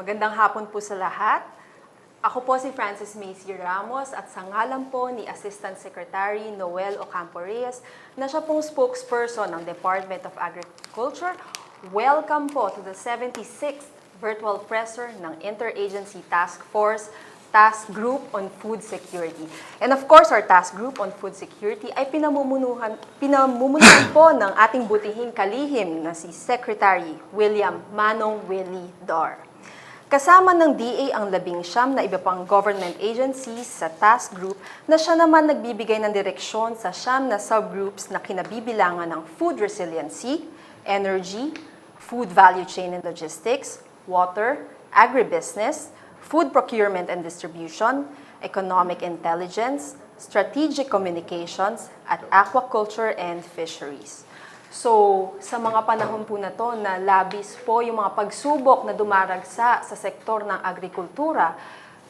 Magandang hapon po sa lahat. Ako po si Francis Macy Ramos at sa ngalan po ni Assistant Secretary Noel Ocampo Reyes na siya pong spokesperson ng Department of Agriculture. Welcome po to the 76th virtual presser ng Interagency Task Force Task Group on Food Security. And of course, our Task Group on Food Security ay pinamumunuhan po ng ating butihing kalihim na si Secretary William Manong Willie Dar. Kasama ng DA ang 19 na iba pang government agencies sa task group na siya naman nagbibigay ng direksyon sa 9 na subgroups na kinabibilangan ng food resiliency, energy, food value chain and logistics, water, agribusiness, food procurement and distribution, economic intelligence, strategic communications, at aquaculture and fisheries. So, sa mga panahon po na to na labis po yung mga pagsubok na dumaragsa sa sektor ng agrikultura,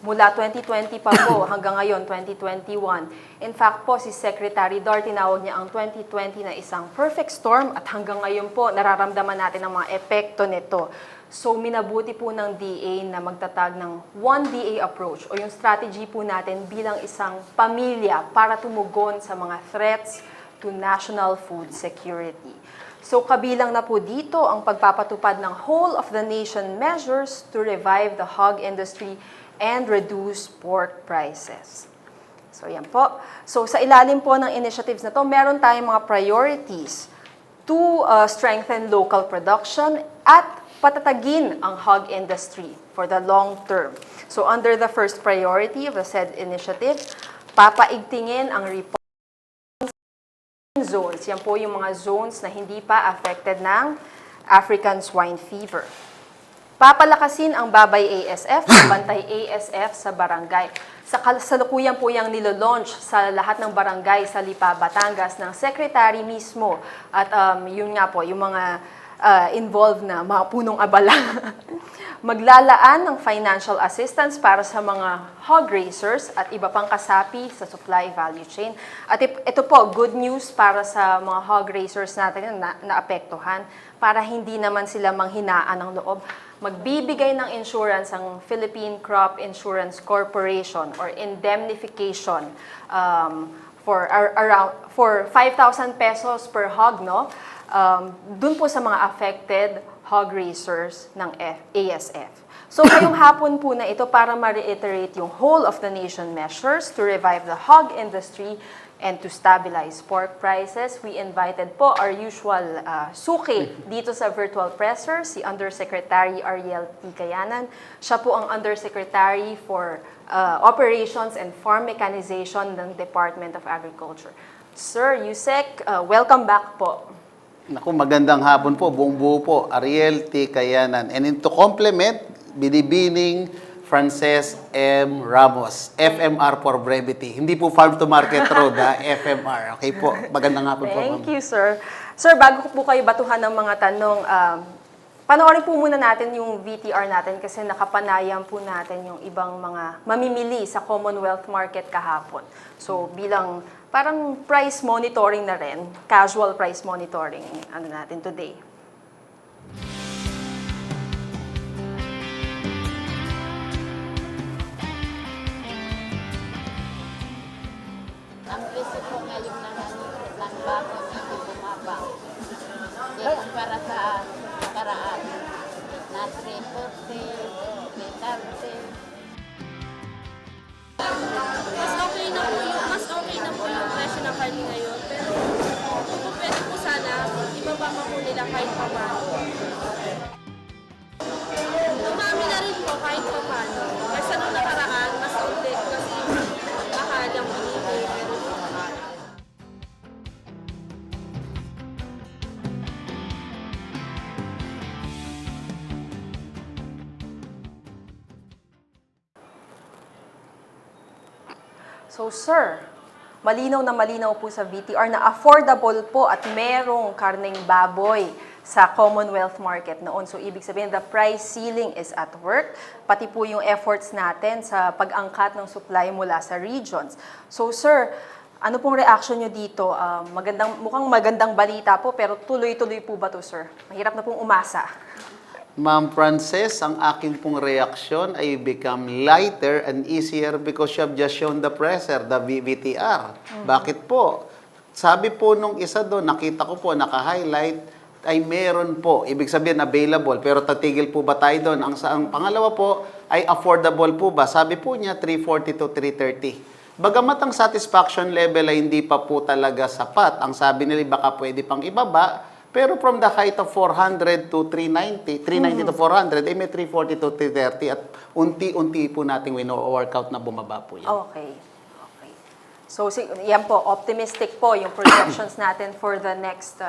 mula 2020 pa po hanggang ngayon, 2021. In fact po, si Secretary Dar, tinawag niya ang 2020 na isang perfect storm at hanggang ngayon po, nararamdaman natin ang mga epekto nito. So, minabuti po ng DA na magtatag ng One DA approach o yung strategy po natin bilang isang pamilya para tumugon sa mga threats to national food security. So kabilang na po dito ang pagpapatupad ng whole of the nation measures to revive the hog industry and reduce pork prices. So yan po. So sa ilalim po ng initiatives na to, meron tayong mga priorities to strengthen local production at patatagin ang hog industry for the long term. So under the first priority of the said initiative, papaigtingin ang report zones. Yan po yung mga zones na hindi pa affected ng African swine fever. Papalakasin ang Babay ASF, Bantay ASF sa barangay. Sa kasalukuyan po yung nilolaunch sa lahat ng barangay sa Lipa, Batangas ng secretary mismo. At yun nga po, yung mga involved na mga punong abala. Maglalaan ng financial assistance para sa mga hog raisers at iba pang kasapi sa supply value chain. At ito po, good news para sa mga hog raisers natin na naapektuhan para hindi naman sila manghinaan ng loob. Magbibigay ng insurance ang Philippine Crop Insurance Corporation or indemnification for 5,000 pesos per hog, no? Dun po sa mga affected hog raisers ng ASF. So ngayong hapon po na ito para ma-reiterate yung whole of the nation measures to revive the hog industry and to stabilize pork prices, we invited po our usual suki dito sa virtual presser, si Undersecretary Ariel Cayanan. Siya po ang Undersecretary for Operations and Farm Mechanization ng Department of Agriculture. Sir Usec, welcome back po. Naku, magandang hapon po, buong buo po, Ariel T. Cayanan. And to complement, Binibining Frances M. Ramos, FMR for brevity. Hindi po Farm to Market Road, ha? FMR. Okay po, magandang hapon po. Thank you, sir. Sir, bago po kayo batuhan ng mga tanong, panoorin po muna natin yung VTR natin kasi nakapanayam po natin yung ibang mga mamimili sa Commonwealth Market kahapon. So, bilang parang price monitoring na rin, casual price monitoring natin today. Ang presyo po ngayon ng bako hindi bumaba. Kaya kumpara sa nakaraan, na 340, 330. Mas okay na po yung presyo ng karne ngayon. Pero kung pwede po sana, ibaba pa po nila kahit pa paano. Umami na rin po kahit pa paano. Kasi nung nakaraan, mas ulit kasi mahal ang binibig. Pero mahal. So, sir, malinaw na malinaw po sa VTR na affordable po at merong karneng baboy sa Commonwealth Market noon. So, ibig sabihin, the price ceiling is at work. Pati po yung efforts natin sa pag-angkat ng supply mula sa regions. So, sir, ano pong reaction nyo dito? Mukhang magandang balita po, pero tuloy-tuloy po ba to, sir? Mahirap na pong umasa. Ma'am Frances, ang aking pong reaksyon ay become lighter and easier because you have just shown the pressure, the VTR. Bakit po? Sabi po nung isa doon, nakita ko po, naka-highlight, ay meron po. Ibig sabihin, available. Pero tatigil po ba tayo doon? Ang pangalawa po, ay affordable po ba? Sabi po niya, 340 to 330. Bagamat ang satisfaction level ay hindi pa po talaga sapat. Ang sabi nila, baka pwede pang ibaba. Pero from the height of 400 to 390, 390 to 400, ay may 340 to 330 at unti-unti po nating wino-workout na bumaba po yan. Okay. Okay. So, yan po, optimistic po yung projections natin for the next,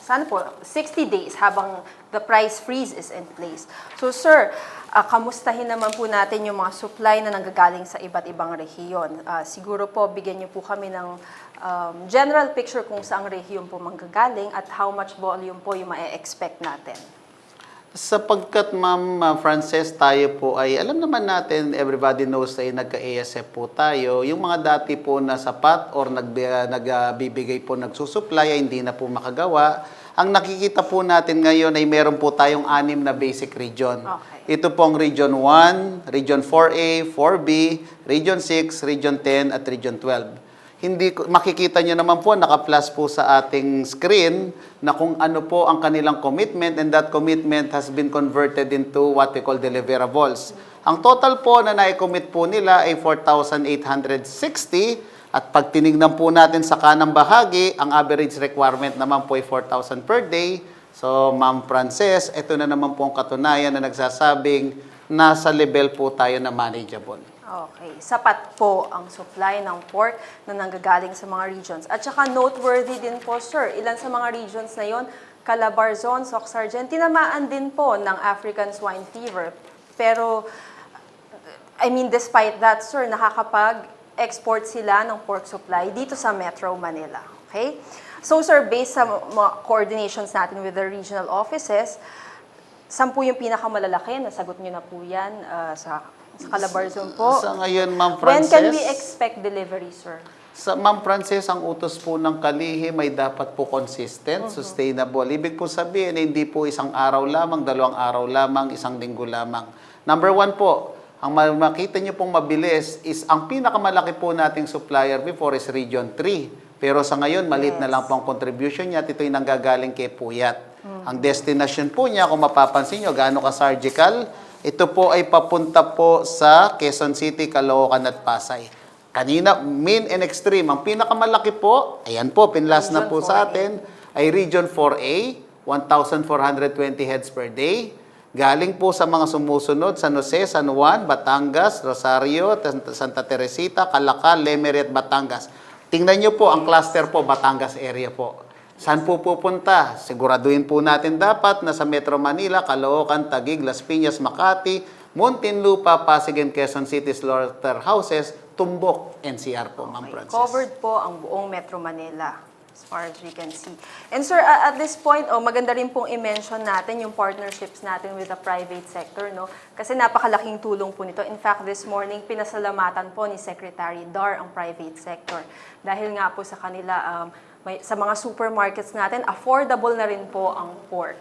sana po, 60 days habang the price freeze is in place. So, sir, kamustahin naman po natin yung mga supply na nanggagaling sa iba't ibang rehiyon. Siguro po, bigyan niyo po kami ng general picture kung saang rehiyon po manggagaling at how much volume po yung ma-expect natin. Sapagkat Ma'am Frances, tayo po ay, alam naman natin, everybody knows ay nagka-ASF po tayo. Yung mga dati po na sapat or nagbibigay po, nagsusupply, ay hindi na po makagawa. Ang nakikita po natin ngayon ay meron po tayong 6 na basic region. Okay. Ito pong Region 1, Region 4A, 4B, Region 6, Region 10, at Region 12. Makikita nyo naman po, naka-flash po sa ating screen na kung ano po ang kanilang commitment, and that commitment has been converted into what we call deliverables. Ang total po na na-commit po nila ay 4,860, at pag tinignan po natin sa kanang bahagi, ang average requirement naman po ay 4,000 per day. So, Ma'am Frances, ito na naman po ang katunayan na nagsasabing nasa level po tayo na manageable. Okay. Sapat po ang supply ng pork na nanggagaling sa mga regions. At saka noteworthy din po, sir, ilan sa mga regions na yon, Calabarzon, Soc-Sargent, tinamaan din po ng African swine fever. Pero, I mean, despite that, sir, nakakapag-export sila ng pork supply dito sa Metro Manila. Okay? So, sir, based sa mga coordinations natin with the regional offices, saan po yung pinakamalalaki? Nasagot nyo na po yan sa Calabarzon po. Sa ngayon, Ma'am When Frances, can we expect delivery, sir? sa Ma'am Frances, ang utos po ng kalihim ay dapat po consistent, sustainable. Ibig po sabihin, hindi po isang araw lamang, 2 araw lamang, 1 linggo lamang. Number 1 po, ang makita nyo pong mabilis is ang pinakamalaki po nating supplier before is Region 3. Pero sa ngayon, maliit na lang po ang contribution niya at ito'y nanggagaling kay Puyat. Ang destination po niya, kung mapapansin nyo, gaano ka-surgical, ito po ay papunta po sa Quezon City, Caloocan at Pasay. Kanina, mean and extreme. Ang pinakamalaki po, ayan po, pinlas na po sa atin, ay Region 4A, 1,420 heads per day. Galing po sa mga sumusunod, San Jose, San Juan, Batangas, Rosario, Santa Teresita, Calacal, Lemery at Batangas. Tingnan nyo po, ang cluster po, Batangas area po. Saan po pupunta? Siguraduhin po natin dapat na sa Metro Manila, Caloocan, Taguig, Las Piñas, Makati, Muntinlupa, Pasig and Quezon City slaughterhouses, Tumbok, NCR po, Ma'am Frances. Covered po ang buong Metro Manila as far as we can see. And sir, at this point, maganda rin pong i-mention natin yung partnerships natin with the private sector, no? Kasi napakalaking tulong po nito. In fact, this morning, pinasalamatan po ni Secretary Dar ang private sector. Dahil nga po sa kanila, sa mga supermarkets natin, affordable na rin po ang pork.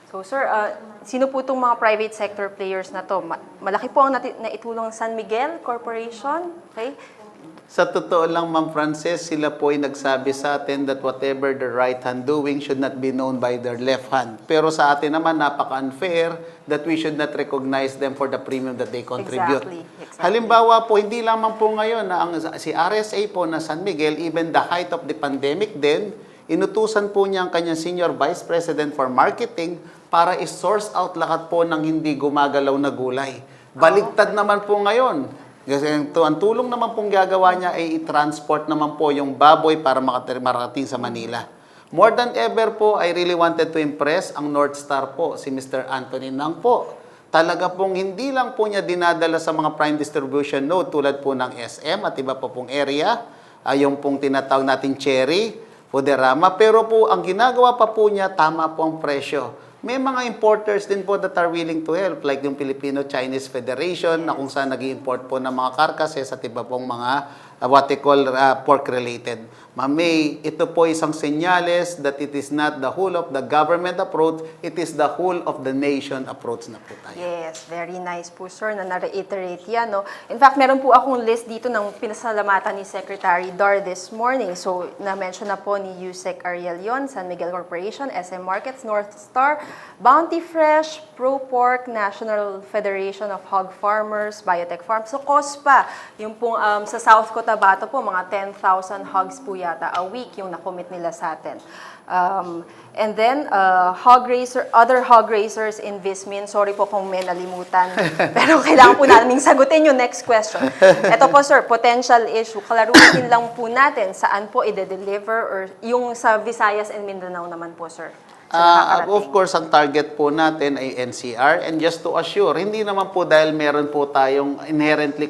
So sir, sino po itong mga private sector players na to? Malaki po ang naitulong San Miguel Corporation. Okay? Sa totoo lang, Ma'am Frances, sila po ay nagsabi sa atin that whatever the right hand doing should not be known by their left hand. Pero sa atin naman, napaka-unfair that we should not recognize them for the premium that they contribute. Exactly. Halimbawa po, hindi lamang po ngayon na si RSA po na San Miguel, even the height of the pandemic din, inutusan po niya ang kanyang Senior Vice President for Marketing para i-source out lahat po ng hindi gumagalaw na gulay. Baligtad naman po ngayon. Kasi ang tulong naman pong gagawa niya ay i-transport naman po yung baboy para makarating sa Manila. More than ever po, I really wanted to impress ang North Star po, si Mr. Anthony Nang po. Talaga pong hindi lang po niya dinadala sa mga prime distribution node tulad po ng SM at iba po pong area, yung pong tinatawag nating cherry, Poderama, pero po ang ginagawa pa po niya, tama po ang presyo. May mga importers din po that are willing to help, like yung Filipino-Chinese Federation, na kung saan nag-import po ng mga carcasses at iba pong mga what they call pork-related. Ma'am May, ito po isang senyales that it is not the whole of the government approach, it is the whole of the nation approach na po tayo. Yes, very nice po, sir, na na-reiterate yan, no? In fact, meron po akong list dito ng pinasalamatan ni Secretary Dar this morning. So, na-mention na po ni Usec Ariel yon, San Miguel Corporation, SM Markets, North Star, Bounty Fresh, Pro Pork, National Federation of Hog Farmers, Biotech Farms. So, COSPA, yung pong sa South Cotabato po, mga 10,000 hogs po yata a week yung nakomit nila sa atin. And then, other hog raisers in Vismin. Sorry po kung may nalimutan. Pero kailangan po namin sagutin yung next question. Ito po, sir, potential issue. Kalaruin lang po natin saan po i-deliver or yung sa Visayas and Mindanao naman po, sir. Of course, ang target po natin ay NCR. And just to assure, hindi naman po dahil meron po tayong inherently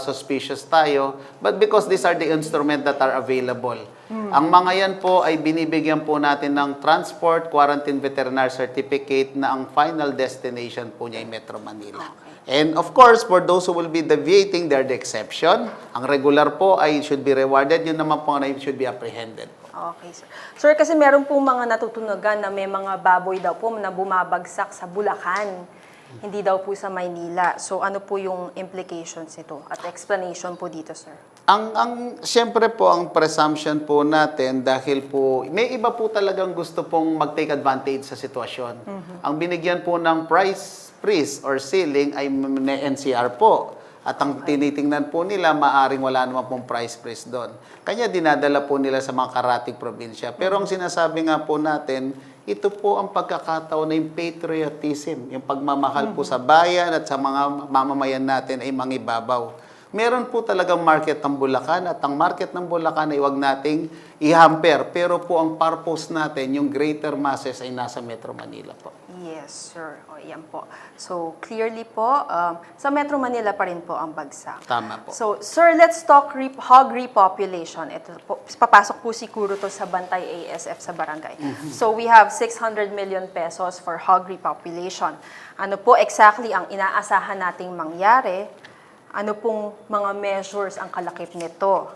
suspicious tayo, but because these are the instruments that are available. Ang mga yan po ay binibigyan po natin ng transport, quarantine veterinary certificate na ang final destination po niya ay Metro Manila. And of course, for those who will be deviating, they're the exception. Ang regular po ay should be rewarded. Yun naman po na should be apprehended. Okay, sir. Sir, kasi meron po mga natutunagan na may mga baboy daw po na bumabagsak sa Bulacan. Hindi daw po sa Maynila. So, ano po yung implications nito at explanation po dito, sir? Siyempre po, ang presumption po natin dahil po, may iba po talagang gusto pong mag-take advantage sa sitwasyon. Ang binigyan po ng price freeze or ceiling ay NCR po. At ang tinitingnan po nila, maaring wala naman pong price freeze doon. Kanya dinadala po nila sa mga karating probinsya. Pero ang sinasabi nga po natin, ito po ang pagkakataon na yung patriotism, yung pagmamahal po sa bayan at sa mga mamamayan natin ay mangibabaw. Meron po talagang market ng Bulacan at ang market ng Bulacan ay huwag nating i-hamper. Pero po ang purpose natin, yung greater masses ay nasa Metro Manila po. Yes, sir. O, yan po. So, clearly po, sa Metro Manila pa rin po ang bagsak. Tama po. So, sir, let's talk hog repopulation. Ito po, papasok po siguro to sa Bantay ASF sa barangay. So, we have 600 million pesos for hog repopulation. Ano po exactly ang inaasahan nating mangyari? Ano pong mga measures ang kalakip nito?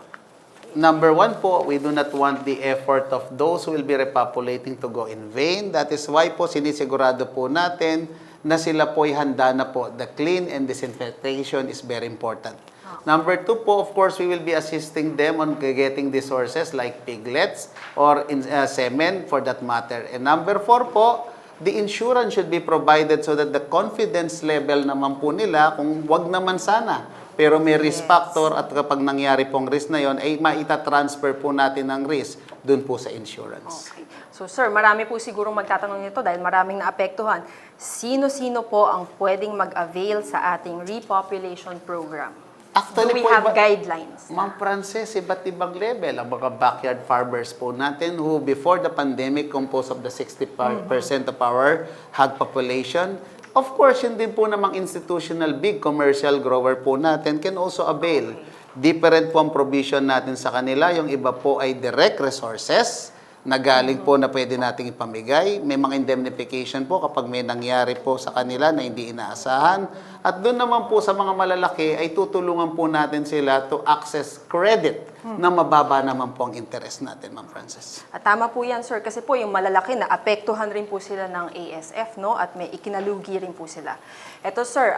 Number one po, we do not want the effort of those who will be repopulating to go in vain. That is why po sinisigurado po natin na sila po ay handa na po. The clean and disinfectation is very important. Number two po, of course, we will be assisting them on getting the sources like piglets or semen for that matter. And number four po, the insurance should be provided so that the confidence level naman po nila, kung wag naman sana, pero may risk factor at kapag nangyari pong risk na yon ay maita-transfer po natin ang risk dun po sa insurance. Okay. So, sir, marami po sigurong magtatanong nito dahil maraming naapektuhan. Sino-sino po ang pwedeng mag-avail sa ating repopulation program? Actually, Do we po, have guidelines? Ma'am Frances, iba't ibang level. Ang mga backyard farmers po natin who before the pandemic composed of the 65% of our hog population. Of course, yun din po namang institutional big commercial grower po natin can also avail. Different po ang provision natin sa kanila. Yung iba po ay direct resources na galing po na pwede nating ipamigay. May mga indemnification po kapag may nangyari po sa kanila na hindi inaasahan. At doon naman po sa mga malalaki ay tutulungan po natin sila to access credit na mababa naman po ang interest natin, Ma'am Frances. At tama po yan, sir, kasi po yung malalaki na apektuhan rin po sila ng ASF, no? At may ikinalugi rin po sila. Ito, sir,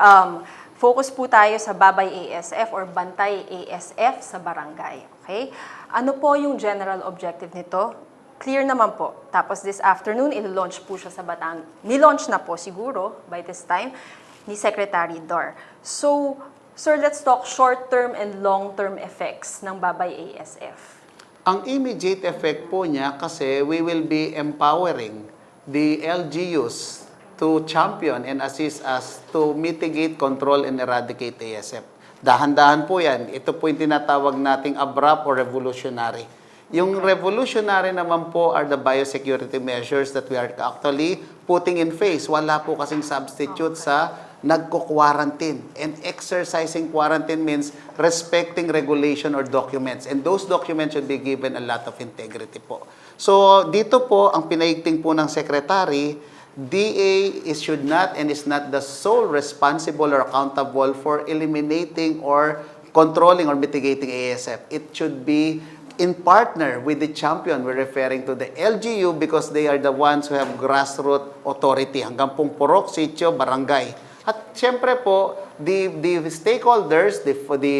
focus po tayo sa Babay ASF or Bantay ASF sa barangay. Okay? Ano po yung general objective nito? Clear naman po. Tapos this afternoon, ilo-launch po siya sa Bataan. Nilaunch na po siguro by this time ni Secretary Dar. So, sir, let's talk short-term and long-term effects ng Babay ASF. Ang immediate effect po niya kasi we will be empowering the LGUs to champion and assist us to mitigate, control, and eradicate ASF. Dahan-dahan po yan. Ito po yung tinatawag nating abrupt or revolutionary. Yung revolutionary naman po are the biosecurity measures that we are actually putting in place. Wala po kasing substitute sa nagko-quarantine. And exercising quarantine means respecting regulation or documents. And those documents should be given a lot of integrity po. So, dito po, ang pinaigting po ng Secretary, DA should not and is not the sole responsible or accountable for eliminating or controlling or mitigating ASF. It should be in partner with the champion. We're referring to the LGU because they are the ones who have grassroots authority. Hanggang pong purok, sitio, barangay. At syempre po, the stakeholders, the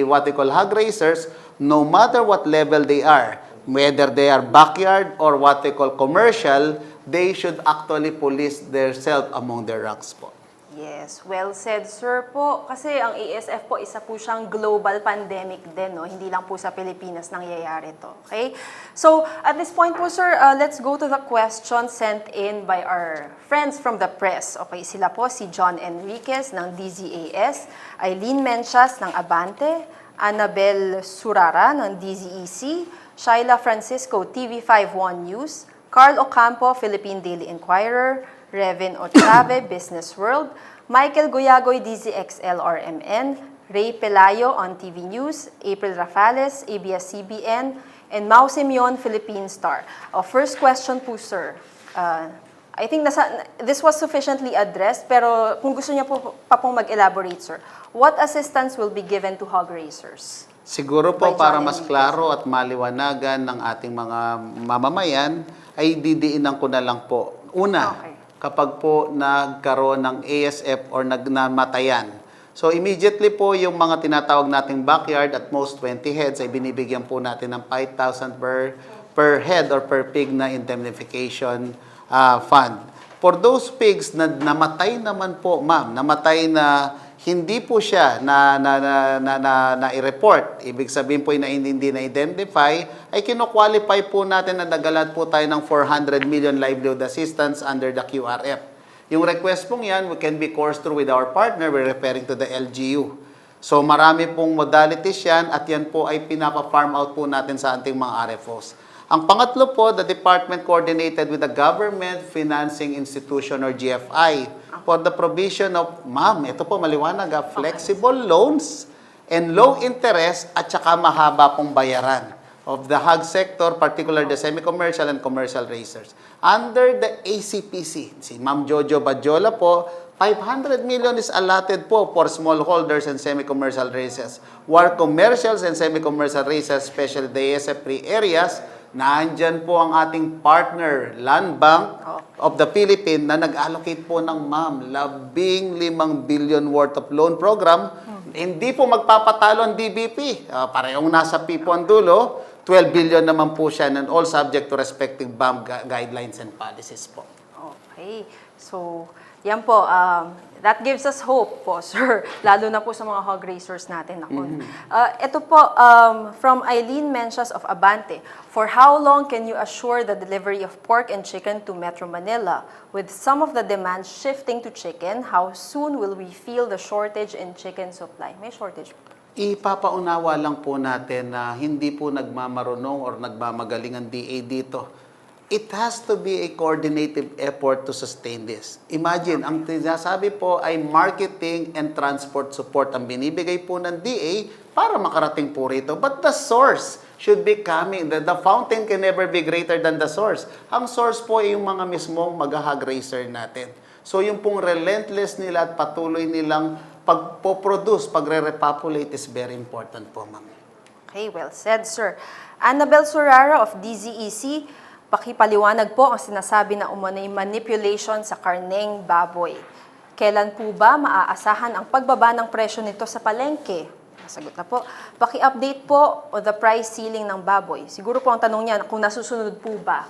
what we call hog raisers, no matter what level they are, whether they are backyard or what we call commercial, they should actually police themselves among their ranks po. Yes, well said, sir po. Kasi ang ASF po, isa po siyang global pandemic din, no? Hindi lang po sa Pilipinas nangyayari to. Okay? So, at this point po, sir, let's go to the questions sent in by our friends from the press. Okay, sila po si John Enriquez ng DZAS, Eileen Mencias ng Abante, Annabel Surara ng DZEC, Shaila Francisco, TV51 News, Carl Ocampo, Philippine Daily Inquirer, Revin Otrave, Business World, Michael Goyagoy, DZXL-RMN, Ray Pelayo on TV News, April Rafales, ABS-CBN, and Mau Simeon, Philippine Star. First question po, sir. I think this was sufficiently addressed, pero kung gusto niya po pa pong mag-elaborate, sir, what assistance will be given to hog raisers? Siguro po By para John mas Enriquez. klaro at maliwanagan ng ating mga mamamayan, ay didiinan ko na lang po. Una, Okay. kapag po nagkaroon ng ASF or namatayan. So immediately po yung mga tinatawag nating backyard at most 20 heads ay binibigyan po natin ng 5,000 per head or per pig na indemnification fund. For those pigs na namatay naman po, ma'am, namatay na hindi po siya na-report, ibig sabihin po na hindi na-identify, ay kino-qualify po natin na nagalat po tayo ng 400 million livelihood assistance under the QRF. Yung request pong yan, we can be coursed through with our partner, we're referring to the LGU. So marami pong modalities yan at yan po ay pinapa-farm out po natin sa ating mga RFOs. Ang pangatlo po, the department coordinated with the Government Financing Institution or GFI for the provision of, ma'am, ito po maliwanag, flexible loans and low interest at saka mahaba pong bayaran of the hog sector, particularly the semi-commercial and commercial raisers. Under the ACPC, si Ma'am Jojo Badjola po, 500 million is allotted po for smallholders and semi-commercial raisers. While commercials and semi-commercial raisers, especially the ASF-free areas, nandyan po ang ating partner, Land Bank of the Philippines, na nag-allocate po ng ma'am, 15 billion worth of loan program. Hindi po magpapatalo ang DBP. Parehong nasa P po ang dulo. 12 billion naman po siya and all subject to respective BAM guidelines and policies po. Okay. So, yan po. That gives us hope po, sir. Lalo na po sa mga hog raisers natin. Ito po, from Eileen Mencias of Abante. For how long can you assure the delivery of pork and chicken to Metro Manila? With some of the demands shifting to chicken, how soon will we feel the shortage in chicken supply? May shortage po. Ipapaunawa lang po natin na hindi po nagmamarunong or nagmamagaling ang DA dito. It has to be a coordinated effort to sustain this. Imagine, ang sinasabi po ay marketing and transport support ang binibigay po ng DA para makarating po rito. But the source should be coming. The fountain can never be greater than the source. Ang source po ay yung mga mismong mag-hog raiser natin. So yung pong relentless nila at patuloy nilang pagpo-produce, pagre-repopulate is very important po, ma'am. Okay, well said, sir. Annabel Surara of DZEC, pakipaliwanag po ang sinasabi na umano'y manipulation sa karneng baboy. Kailan po ba maaasahan ang pagbaba ng presyo nito sa palengke? Nasagot na po. Paki-update po o the price ceiling ng baboy. Siguro po ang tanong niya kung nasusunod po ba.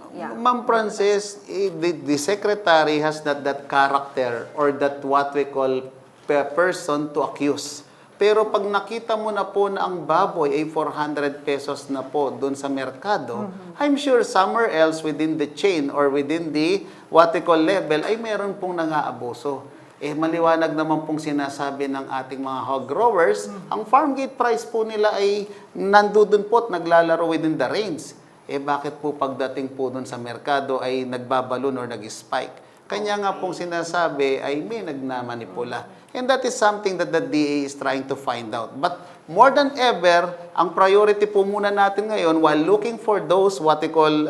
Yeah. Ma'am Frances, the secretary has that character or that what we call person to accuse. Pero pag nakita mo na po na ang baboy ay 400 pesos na po doon sa merkado, I'm sure somewhere else within the chain or within the what we call level ay meron pong nang-aabuso. Maliwanag naman pong sinasabi ng ating mga hog growers, ang farm gate price po nila ay nandun po at naglalaro within the range. Bakit po pagdating po doon sa merkado ay nagbabalon or nag-spike? Kanya nga pong sinasabi ay may nagnamanipula. And that is something that the DA is trying to find out. But more than ever, ang priority po muna natin ngayon, while looking for those what we call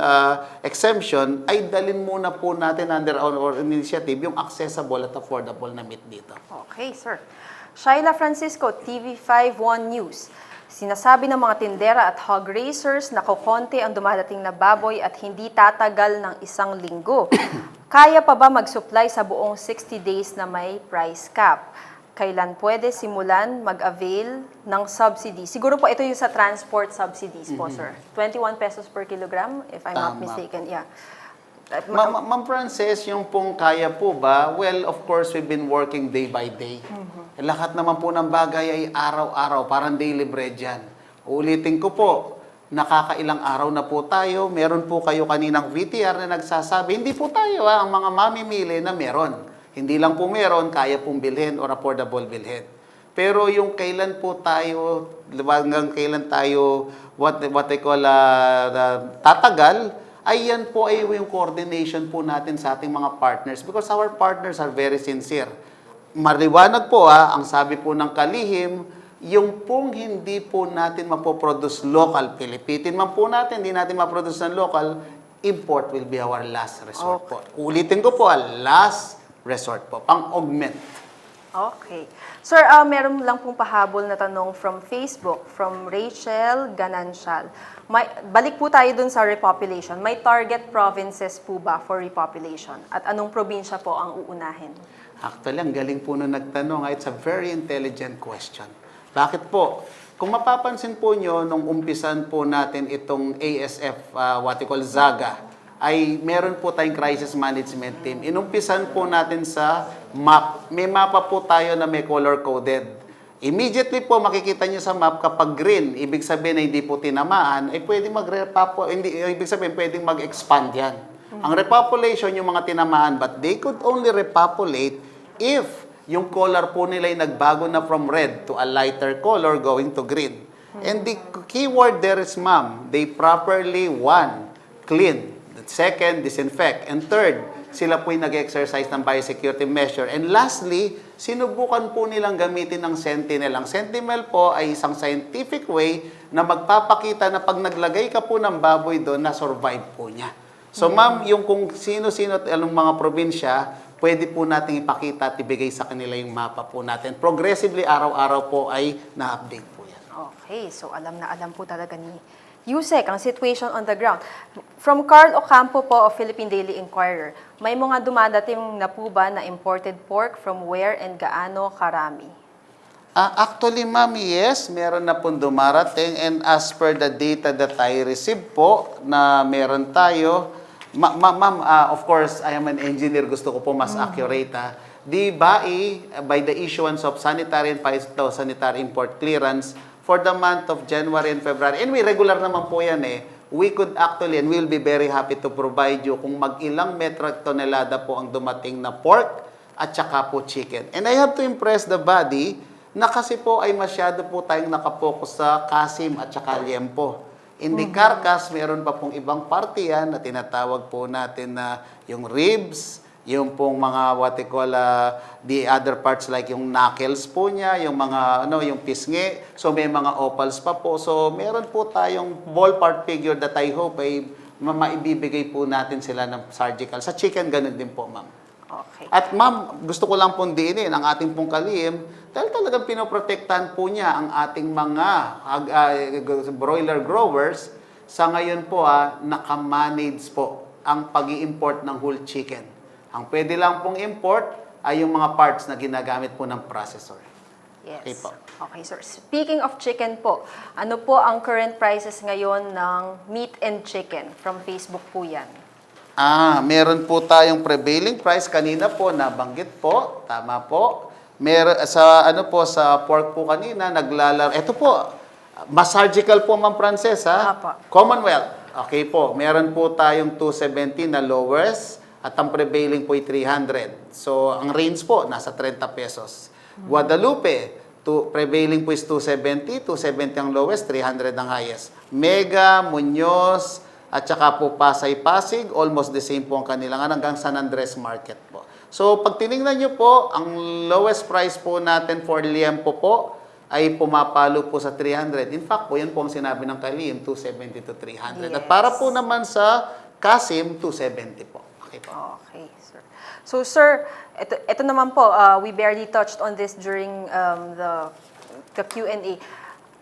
exemption, ay dalin muna po natin under our initiative yung accessible at affordable na meat dito. Okay, sir. Shaila Francisco, TV51 News. Sinasabi ng mga tindera at hog raisers na kokonti ang dumadating na baboy at hindi tatagal ng 1 linggo. Kaya pa ba mag-supply sa buong 60 days na may price cap? Kailan pwede simulan mag-avail ng subsidy? Siguro po ito yung sa transport subsidies po, sir. 21 pesos per kilogram, if I'm not Tama. mistaken. Yeah. Ma'am Frances, yung pong kaya po ba? Well, of course, we've been working day by day. Lahat naman po ng bagay ay araw-araw, parang daily bread yan. Ulitin ko po, nakakailang araw na po tayo. Meron po kayo kaninang VTR na nagsasabi, hindi po tayo ang mga mamimili na meron. Hindi lang po meron, kaya pong bilhin or affordable bilhin. Pero yung kailan po tayo, hanggang kailan tayo, what they call, tatagal, ay yan po ay yung coordination po natin sa ating mga partners because our partners are very sincere. Maliwanag po ang sabi po ng kalihim, yung pong hindi po natin mapoproduce local, pilipitin man po natin, hindi natin maproduce ng local, import will be our last resort po. Ulitin ko po, last resort po, pang-augment. Okay. Sir, meron lang pong pahabol na tanong from Facebook, from Rachel Ganancial. Balik po tayo dun sa repopulation. May target provinces po ba for repopulation? At anong probinsya po ang uunahin? Actually, ang galing po nung nagtanong. It's a very intelligent question. Bakit po? Kung mapapansin po nyo, nung umpisan po natin itong ASF, what we call ZAGA, ay meron po tayong crisis management team. Inumpisan po natin sa map. May mapa po tayo na may color-coded. Immediately po makikita nyo sa map kapag green, ibig sabihin na hindi po tinamaan, ay pwedeng ibig sabihin pwedeng mag-expand yan. Ang repopulation, yung mga tinamaan, but they could only repopulate if yung color po nila ay nagbago na from red to a lighter color going to green. And the keyword there is, ma'am, they properly, one, clean. Second, disinfect. And third, sila po yung nag-exercise ng biosecurity measure. And lastly, sinubukan po nilang gamitin ng Sentinel. Ang Sentinel po ay isang scientific way na magpapakita na pag naglagay ka po ng baboy doon, na-survive po niya. So ma'am, yung kung sino-sino at anong mga probinsya, pwede po natin ipakita at ibigay sa kanila yung mapa po natin. Progressively, araw-araw po ay na-update po yan. Okay, so alam na alam po talaga ni Usec ang situation on the ground. From Carl Ocampo po of Philippine Daily Inquirer, may mga dumadating na po ba na imported pork from where and gaano karami? Actually, ma'am, yes, meron na pong dumarating and as per the data that I received po na meron tayo, ma'am, of course, I am an engineer, gusto ko po mas accurate. The BAI, by the issuance of sanitary and phytosanitary import clearance for the month of January and February, and we regular naman po yan we could actually, and we'll be very happy to provide you kung mag-ilang metric tonelada po ang dumating na pork at saka po chicken. And I have to impress the body na kasi po ay masyado po tayong nakapokus sa kasim at saka liempo. In the carcass, meron pa pong ibang parte yan na tinatawag po natin na yung ribs, yung pong mga what they call the other parts like yung knuckles po niya, yung mga yung pisngi. So may mga opals pa po. So meron po tayong ballpark figure that I hope ay maibibigay po natin sila ng surgical. Sa chicken ganun din po, ma'am. Okay. At ma'am, gusto ko lang pong diinin ang ating pong kalihim dahil talagang pinoprotektahan po niya ang ating mga broiler growers. Sa ngayon po nakamanage po ang pag-i-import ng whole chicken. Ang pwede lang pong import ay yung mga parts na ginagamit po ng processor. Yes. Okay po. Okay, sir. Speaking of chicken po, ano po ang current prices ngayon ng meat and chicken? From Facebook po yan. Meron po tayong prevailing price kanina po nabanggit po, tama po. Meron sa sa pork po kanina ito po. Mas surgical po, Ma'am Frances, Apa. Commonwealth. Okay po. Meron po tayong 270 na lowest at ang prevailing po ay 300. So, ang range po nasa 30 pesos. Guadalupe, prevailing po is 270, 270 ang lowest, 300 ang highest. Mega, Muñoz, at saka po Pasay-Pasig, almost the same po ang kanilang hanggang San Andres Market po. So, pag tinignan nyo po, ang lowest price po natin for liempo po ay pumapalo po sa 300. In fact po, yan po ang sinabi ng kalihim, 270 to 300. Yes. At para po naman sa kasim, 270 po. Okay po. Okay, sir. So sir, ito naman po, we barely touched on this during the Q&A.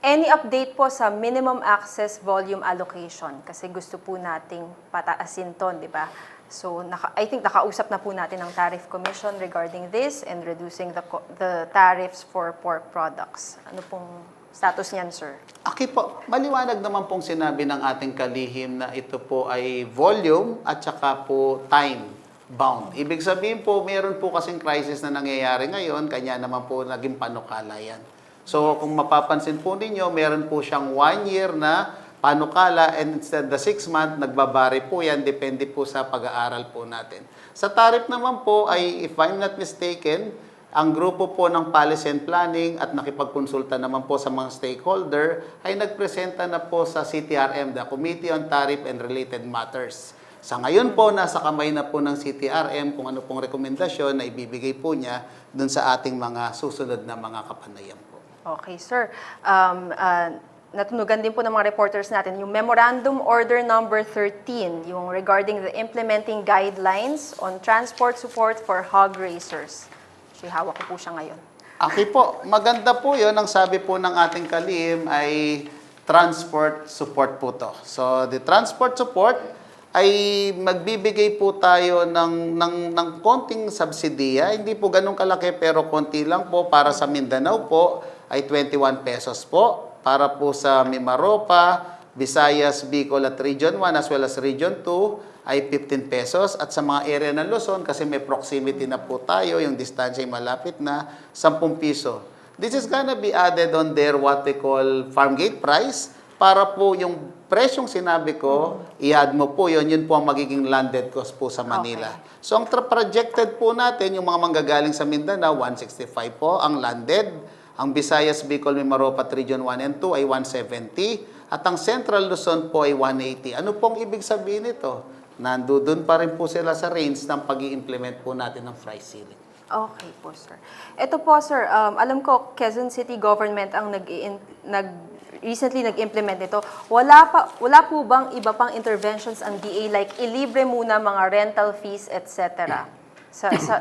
Any update po sa minimum access volume allocation? Kasi gusto po nating pataasin to, di ba? So I think nakausap na po natin ang Tariff Commission regarding this and reducing the tariffs for pork products. Ano pong status niyan, sir? Okay po, maliwanag naman pong sinabi ng ating kalihim na ito po ay volume at saka po time bound. Ibig sabihin po, meron po kasing crisis na nangyayari ngayon, kanya naman po naging panukala yan. So, kung mapapansin po ninyo, meron po siyang 1 year na panukala and instead the 6 month, nagbabari po yan, depende po sa pag-aaral po natin. Sa tariff naman po ay, if I'm not mistaken, ang grupo po ng Policy and Planning at nakipagkonsulta naman po sa mga stakeholder ay nagpresenta na po sa CTRM, the Committee on Tariff and Related Matters. Sa ngayon po, nasa kamay na po ng CTRM kung ano pong rekomendasyon na ibibigay po niya dun sa ating mga susunod na mga kapanayan po. Okay, sir. Natunugan din po ng mga reporters natin yung Memorandum Order Number 13, yung regarding the implementing guidelines on transport support for hog raisers. So, hawak ko po siya ngayon. Okay po, maganda po yun. Ang sabi po ng ating kalihim ay transport support po to. So, the transport support ay magbibigay po tayo ng konting subsidiya. Hindi po ganun kalaki pero konti lang po. Para sa Mindanao po ay 21 pesos po. Para po sa Mimaropa, Visayas, Bicol at Region 1 as well as Region 2 ay 15 pesos. At sa mga area ng Luzon, kasi may proximity na po tayo, yung distansya ay malapit na, 10 piso. This is gonna be added on their what we call farm gate price para po yung presyong sinabi ko, i-add mo po yun po ang magiging landed cost po sa Manila. Okay. So, ang projected po natin, yung mga manggagaling sa Mindanao, 165 po ang landed. Ang Visayas, Bicol, Mimaropa, Region 1 and 2 ay 170. At ang Central Luzon po ay 180. Ano pong ibig sabihin nito? Nandun pa rin po sila sa range ng pag-i-implement po natin ng price ceiling. Okay po, sir. Ito po, sir, alam ko, Quezon City Government ang recently nag-implement ito. Wala po bang iba pang interventions ang DA like ilibre muna mga rental fees, etc.?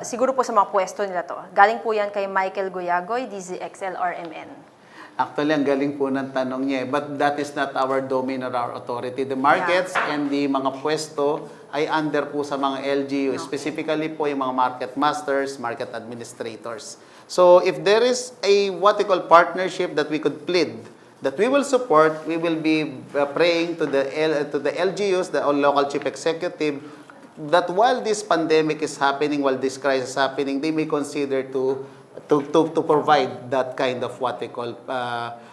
Siguro po sa mga pwesto nila to. Galing po yan kay Michael Guyagoy, DZXL RMN. Actually, ang galing po ng tanong niya. But that is not our domain or our authority. The markets and the mga pwesto ay under po sa mga LGU. Okay. Specifically po yung mga market masters, market administrators. So, if there is a what we call partnership that we could plead, that we will support, we will be praying to the LGUs, the local chief executive, that while this pandemic is happening, while this crisis is happening, they may consider to provide that kind of what we call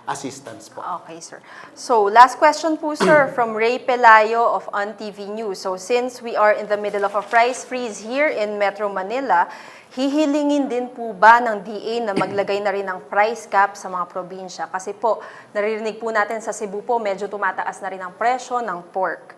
assistance po. Okay, sir. So, last question po, sir, from Ray Pelayo of UnTV News. So, since we are in the middle of a price freeze here in Metro Manila, hihilingin din po ba ng DA na maglagay na rin ng price cap sa mga probinsya? Kasi po, naririnig po natin sa Cebu po, medyo tumataas na rin ang presyo ng pork.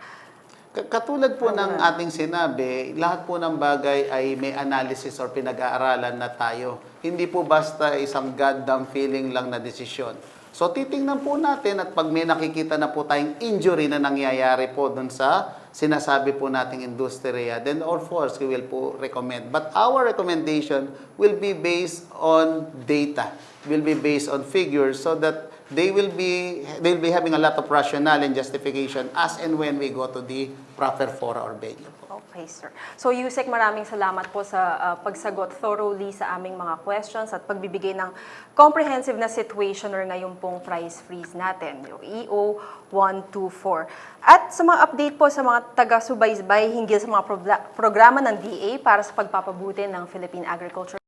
Katulad po ng ating sinabi, lahat po ng bagay ay may analysis or pinag-aaralan na tayo. Hindi po basta isang goddamn feeling lang na desisyon. So, titingnan po natin at pag may nakikita na po tayong injury na nangyayari po dun sa sinasabi po nating industriya, then of course, we will po recommend. But our recommendation will be based on data, will be based on figures so that they'll be having a lot of rationale and justification as and when we go to the proper fora or venue. Okay, sir. So, Usec, maraming salamat po sa pagsagot thoroughly sa aming mga questions at pagbibigay ng comprehensive na situationer ngayon pong price freeze natin, yung EO 124. At sa mga update po sa mga taga-subaybay hinggil sa mga programa ng DA para sa pagpapabuti ng Philippine agriculture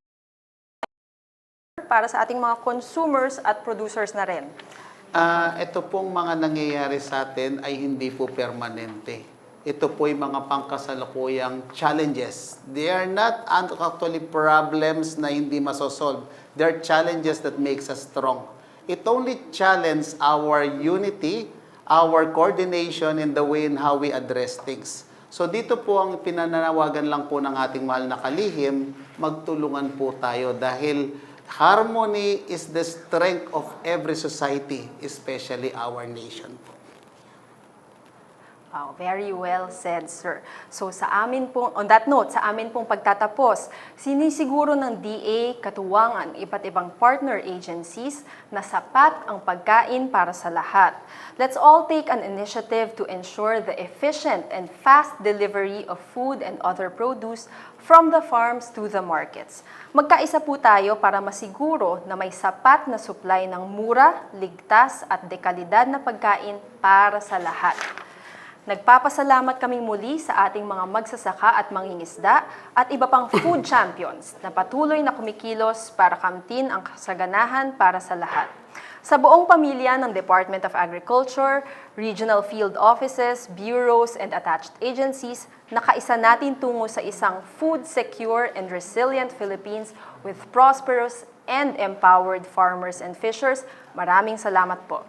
para sa ating mga consumers at producers na rin. Ito pong mga nangyayari sa atin ay hindi po permanente. Ito po yung mga pangkasalukuyang challenges. They are not actually problems na hindi masosolve. They are challenges that makes us strong. It only challenges our unity, our coordination in the way in how we address things. So dito po ang pinananawagan lang po ng ating mahal na kalihim, magtulungan po tayo dahil harmony is the strength of every society, especially our nation. Wow, very well said, sir. So on that note, sa amin pong pagtatapos, sinisiguro ng DA katuwang ang iba't ibang partner agencies na sapat ang pagkain para sa lahat. Let's all take an initiative to ensure the efficient and fast delivery of food and other produce from the farms to the markets. Magkaisa po tayo para masiguro na may sapat na supply ng mura, ligtas at dekalidad na pagkain para sa lahat. Nagpapasalamat kaming muli sa ating mga magsasaka at mangingisda at iba pang food champions na patuloy na kumikilos para kamtin ang kasaganahan para sa lahat. Sa buong pamilya ng Department of Agriculture, regional field offices, bureaus, and attached agencies, nakaisa natin tungo sa isang food secure and resilient Philippines with prosperous and empowered farmers and fishers. Maraming salamat po.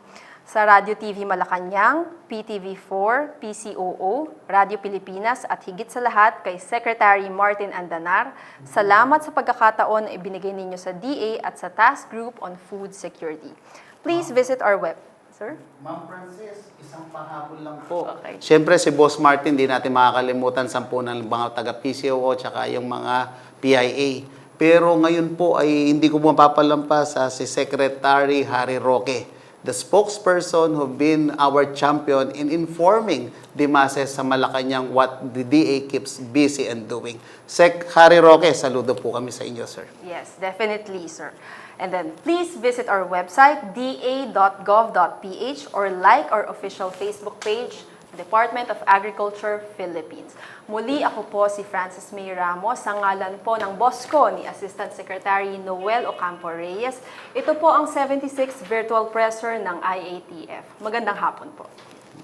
Sa Radio TV Malacanang, PTV4, PCOO, Radio Pilipinas at higit sa lahat kay Secretary Martin Andanar, salamat sa pagkakataon na ibinigay ninyo sa DA at sa Task Group on Food Security. Please visit our web. Sir? Ma'am Frances, isang pahabol lang po. Okay. Siyempre si Boss Martin, di natin makakalimutan 10 ng mga taga-PCOO tsaka yung mga PIA. Pero ngayon po ay hindi ko mapapalampas si Secretary Harry Roque, the spokesperson who been our champion in informing the masses sa Malacanang what the DA keeps busy and doing. Sec Harry Roque, saludo po kami sa inyo, sir. Yes, definitely, sir. And then, please visit our website, da.gov.ph, or like our official Facebook page, Department of Agriculture, Philippines. Muli, ako po si Frances May Ramos, sa ngalan po ng boss ko ni Assistant Secretary Noel Ocampo Reyes. Ito po ang 76th Virtual Presser ng IATF. Magandang hapon po.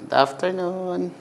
Good afternoon.